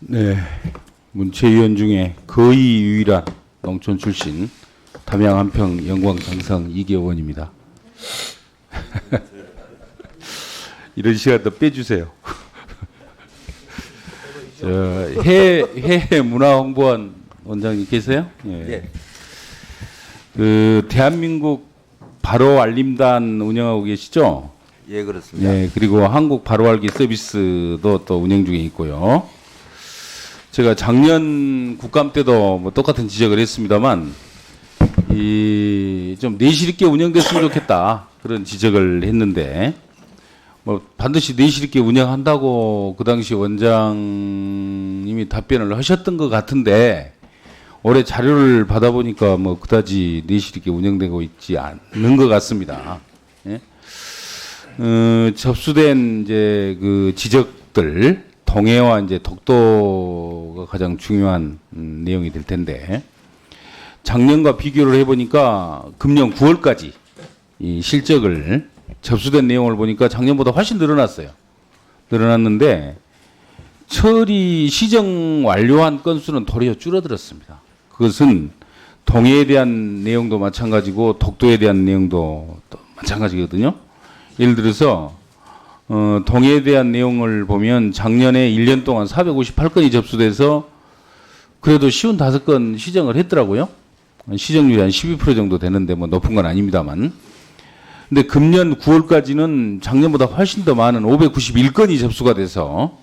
네, 문체위원 중에 거의 유일한 농촌 출신 담양 한평 영광 장성 이계원입니다. 이런 시간도 빼주세요. 해외 문화홍보원 원장님 계세요? 예. 네. 그 대한민국 바로 알림단 운영하고 계시죠? 예, 그렇습니다. 네, 그리고 한국 바로 알기 서비스도 또 운영 중에 있고요. 제가 작년 국감 때도 뭐 똑같은 지적을 했습니다만, 좀 내실 있게 운영됐으면 좋겠다. 그런 지적을 했는데, 뭐 반드시 내실 있게 운영한다고 그 당시 원장님이 답변을 하셨던 것 같은데, 올해 자료를 받아보니까 뭐 그다지 내실 있게 운영되고 있지 않는 것 같습니다. 예? 접수된 이제 그 지적들, 동해와 이제 독도가 가장 중요한 내용이 될 텐데, 작년과 비교를 해보니까 금년 9월까지 이 실적을 접수된 내용을 보니까 작년보다 훨씬 늘어났어요. 늘어났는데 처리 시정 완료한 건수는 도리어 줄어들었습니다. 그것은 동해에 대한 내용도 마찬가지고 독도에 대한 내용도 또 마찬가지거든요. 예를 들어서 동해에 대한 내용을 보면 작년에 1년 동안 458건이 접수돼서 그래도 55건 시정을 했더라고요. 시정률이 한 12% 정도 되는데 뭐 높은 건 아닙니다만. 근데 금년 9월까지는 작년보다 훨씬 더 많은 591건이 접수가 돼서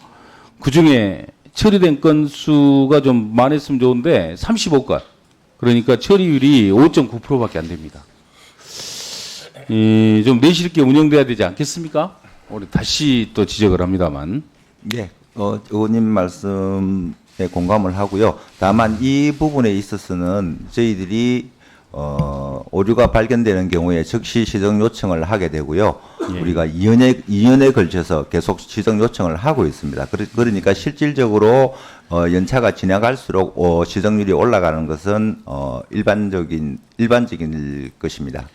그중에 처리된 건수가 좀 많았으면 좋은데 35건. 그러니까 처리율이 5.9%밖에 안 됩니다. 좀 내실 있게 운영돼야 되지 않겠습니까? 우리 다시 또 지적을 합니다만. 네, 의원님 말씀에 공감을 하고요. 다만 이 부분에 있어서는 저희들이 오류가 발견되는 경우에 즉시 시정 요청을 하게 되고요. 예. 우리가 2년에 걸쳐서 계속 시정 요청을 하고 있습니다. 그러니까 실질적으로 연차가 지나갈수록 시정률이 올라가는 것은 일반적인 것입니다.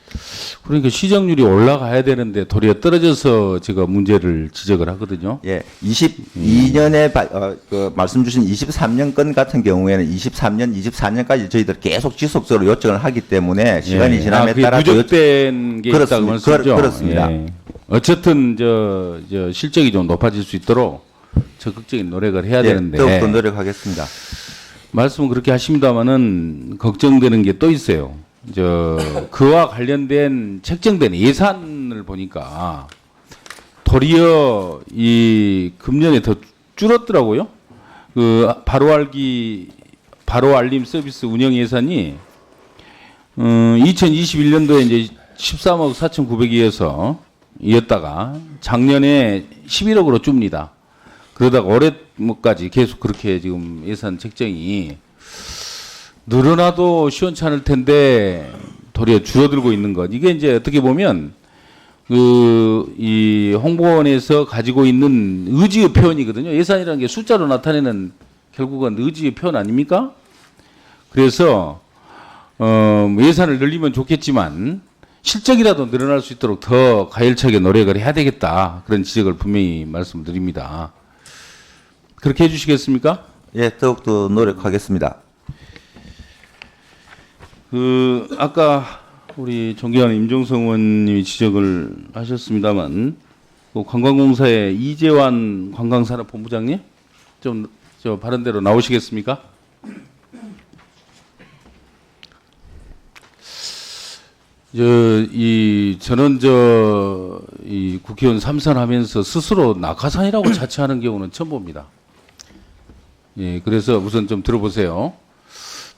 그러니까 시정률이 올라가야 되는데 도리어 떨어져서 제가 문제를 지적을 하거든요. 예, 22년에 말씀 주신 23년 건 같은 경우에는 23년, 24년까지 저희들 계속 지속적으로 요청을 하기 때문에 시간이 지남에 따라 누적된 게 있다고 말씀이죠. 그렇습니다. 예. 어쨌든 저 실적이 좀 높아질 수 있도록 적극적인 노력을 해야 되는데 더욱더 노력하겠습니다. 말씀은 그렇게 하십니다만은 걱정되는 게 또 있어요. 그와 관련된 책정된 예산을 보니까 도리어 이 금년에 더 줄었더라고요. 그 바로 알림 서비스 운영 예산이 2021년도에 이제 13억 4,900이어서 이었다가 작년에 11억으로 줍니다. 그러다가 올해까지 계속 그렇게 지금 예산 책정이 늘어나도 시원찮을 텐데 도리어 줄어들고 있는 것. 이게 이제 어떻게 보면 이 홍보원에서 가지고 있는 의지의 표현이거든요. 예산이라는 게 숫자로 나타내는 결국은 의지의 표현 아닙니까? 그래서 예산을 늘리면 좋겠지만 실적이라도 늘어날 수 있도록 더 가열차게 노력을 해야 되겠다. 그런 지적을 분명히 말씀드립니다. 그렇게 해주시겠습니까? 예, 더욱더 노력하겠습니다. 아까 우리 존경하는 임종성 의원님이 지적을 하셨습니다만, 그 관광공사의 이재환 관광산업본부장님, 저 바른대로 나오시겠습니까? 저는 이 국회의원 3선 하면서 스스로 낙하산이라고 자처하는 경우는 처음 봅니다. 예, 그래서 우선 좀 들어보세요.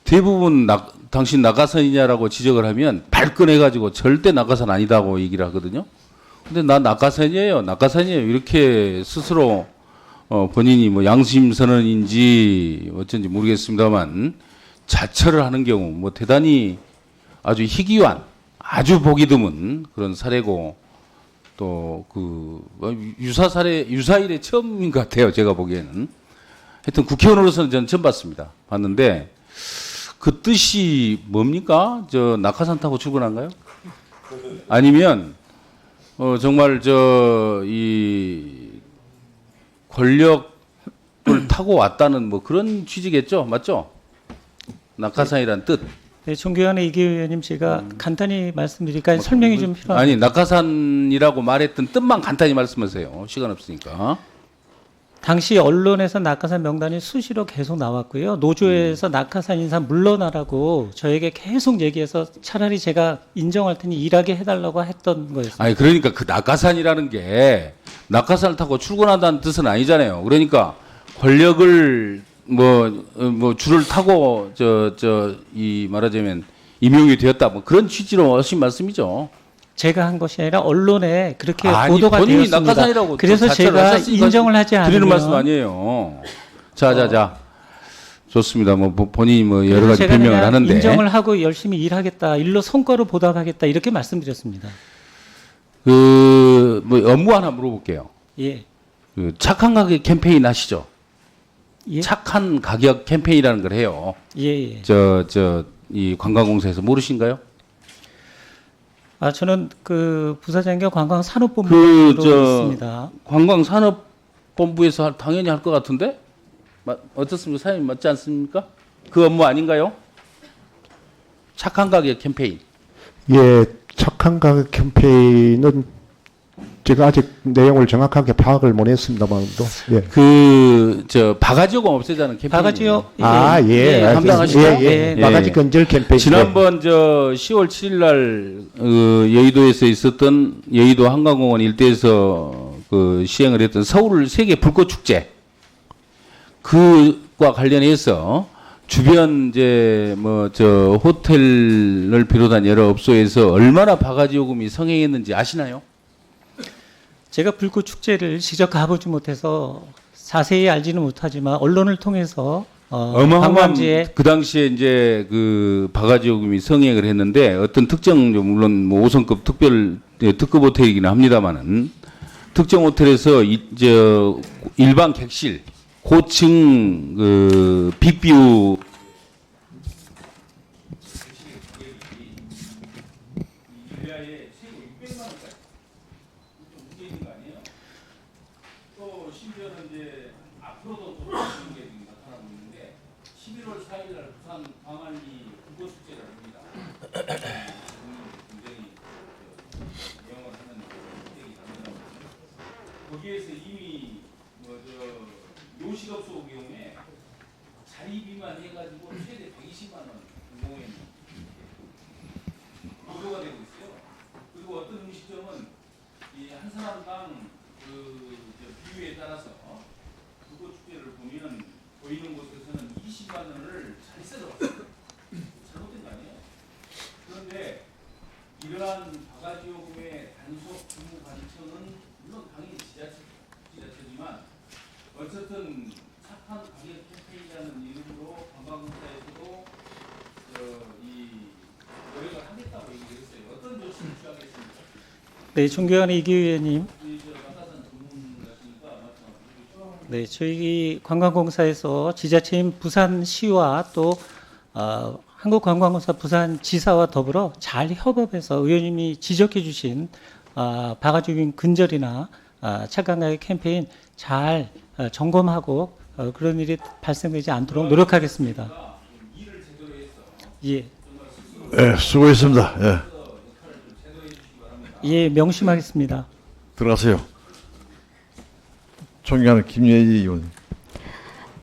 대부분 당신 낙하산이냐라고 지적을 하면 발끈해가지고 절대 낙하산 아니다고 얘기를 하거든요. 근데 나 낙하산이에요. 이렇게 스스로 본인이 뭐 양심 선언인지 어쩐지 모르겠습니다만 자처를 하는 경우 뭐 대단히 아주 희귀한 아주 보기 드문 그런 사례고 또 유사일의 처음인 것 같아요. 제가 보기에는. 하여튼 국회의원으로서는 저는 처음 봤는데 그 뜻이 뭡니까? 낙하산 타고 출근한가요? 아니면 정말 이 권력 타고 왔다는 뭐 그런 취지겠죠, 맞죠? 낙하산이란 뜻. 네, 존경하는 이기 의원님, 제가 간단히 말씀드릴까요? 설명이 좀 필요합니다. 아니 낙하산이라고 말했던 뜻만 간단히 말씀하세요. 시간 없으니까. 당시 언론에서 낙하산 명단이 수시로 계속 나왔고요. 노조에서 낙하산 인사 물러나라고 저에게 계속 얘기해서 차라리 제가 인정할 테니 일하게 해달라고 했던 거였습니다. 아니 그러니까 그 낙하산이라는 게 낙하산을 타고 출근한다는 뜻은 아니잖아요. 그러니까 권력을 뭐 줄을 타고 이 말하자면 임용이 되었다 뭐 그런 취지로 하신 말씀이죠. 제가 한 것이 아니라 언론에 그렇게 아니, 보도가 본인이 되었습니다. 낙하산이라고 그래서 자체를 제가 하셨으니까 인정을 하지 않으면 드리는 말씀 아니에요. 자. 좋습니다. 뭐 본인이 뭐 여러 그래서 가지 제가 변명을 그냥 하는데 인정을 하고 열심히 일하겠다, 일로 성과로 보답하겠다 이렇게 말씀드렸습니다. 그 뭐 업무 하나 물어볼게요. 예, 그 착한 가격 캠페인 아시죠? 예, 착한 가격 캠페인이라는 걸 해요. 예. 이 관광공사에서 모르신가요? 아, 저는 그 부사장과 관광산업본부로 있습니다. 관광산업본부에서 당연히 할 것 같은데? 어떻습니까? 사장님 맞지 않습니까? 그 업무 아닌가요? 착한 가격 캠페인. 예, 착한 가격 캠페인은 제가 아직 내용을 정확하게 파악을 못 했습니다만도. 예. 바가지 요금 없애자는 캠페인. 바가지요? 아, 예. 감당하시죠? 예. 예. 바가지 건절 캠페인. 지난번 10월 7일 날 여의도에서 있었던 여의도 한강공원 일대에서 그 시행을 했던 서울 세계 불꽃 축제 그과 관련해서 주변 호텔을 비롯한 여러 업소에서 얼마나 바가지 요금이 성행했는지 아시나요? 제가 불꽃 축제를 직접 가보지 못해서 자세히 알지는 못하지만 언론을 통해서 어마어마한 관광지에 그 당시에 이제 그 바가지 요금이 성행을 했는데 어떤 특정 물론 뭐 5성급 특급 호텔이긴 합니다만은 특정 호텔에서 일반 객실 고층 그 빅뷰 또 심지어는 이제 앞으로도 또 그런 게 나타나고 있는데 11월 4일 날 부산 광안리 불꽃 축제를 합니다. 굉장히 영어를 하는 축제이긴 합니다. 거기에서 이미 요식업소 경우에 자리비만 해가지고 최대 120만 원 공공연히 보도가 되고 있어요. 그리고 어떤 음식점은 이 한 사람당 비율에 따라서 불꽃 축제를 보이는 곳에서는 20만 원을 잘 써들어갔어요. 잘못된 거 아니에요? 그런데 이러한 바가지 요금의 단속 주무 관청은 물론 당연히 지자체지만 어쨌든 착한 가격 캠페인이라는 이름으로 관광공사에서도 이 노력을 하겠다고 얘기했어요. 어떤 조치를 취하겠습니까? 네, 존경하는 이기 의원님. 네, 저희 관광공사에서 지자체인 부산시와 또 한국관광공사 부산지사와 더불어 잘 협업해서 의원님이 지적해 주신 바가지 요금 근절이나 착한 가격 캠페인 잘 점검하고 그런 일이 발생되지 않도록 노력하겠습니다. 예, 예, 수고했습니다. 예, 예, 명심하겠습니다. 들어가세요. 존경하는 김예지 의원.